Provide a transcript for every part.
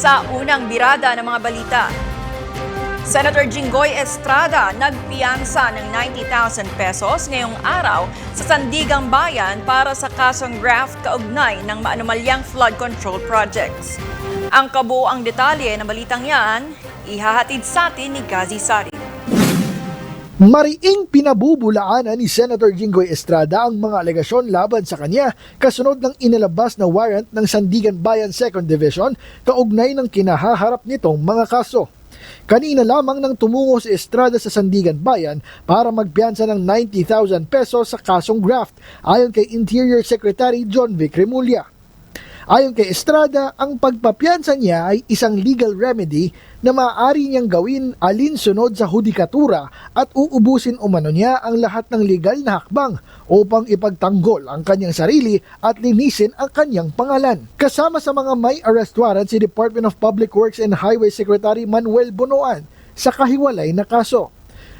Sa unang birada ng mga balita, Senator Jinggoy Estrada nagpiyansa ng 90,000 pesos ngayong araw sa Sandigang Bayan para sa kasong graft kaugnay ng maanumalyang flood control projects. Ang kabuuang detalye ng balitang yan, ihahatid sa atin ni Gazi Sari. Mariing pinabubulaanan ni Senator Jinggoy Estrada ang mga alegasyon laban sa kanya kasunod ng inilabas na warrant ng Sandigan Bayan 2nd Division kaugnay ng kinahaharap nitong mga kaso. Kanina lamang nang tumungo si Estrada sa Sandigan Bayan para magpiyansa ng 90,000 pesos sa kasong graft ayon kay Interior Secretary John Vic Remulla. Ayon kay Estrada, ang pagpapiyansa niya ay isang legal remedy na maaari niyang gawin alinsunod sa hudikatura at uubusin umano niya ang lahat ng legal na hakbang upang ipagtanggol ang kanyang sarili at linisin ang kanyang pangalan. Kasama sa mga may arrest warrant si Department of Public Works and Highway Secretary Manuel Bonoan sa kahiwalay na kaso.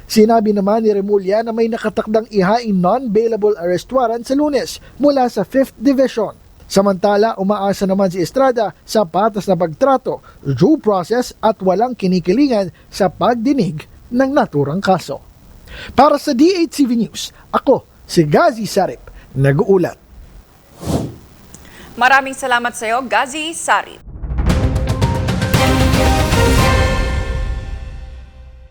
Sinabi naman ni Remulla na may nakatakdang ihaing non-bailable arrest warrant sa Lunes mula sa 5th Division. Samantala, umaasa naman si Estrada sa patas na pagtrato, due process at walang kinikilingan sa pagdinig ng naturang kaso. Para sa DHCV News, ako si Gazi Sarip, nag-uulat. Maraming salamat sa iyo, Gazi Sari.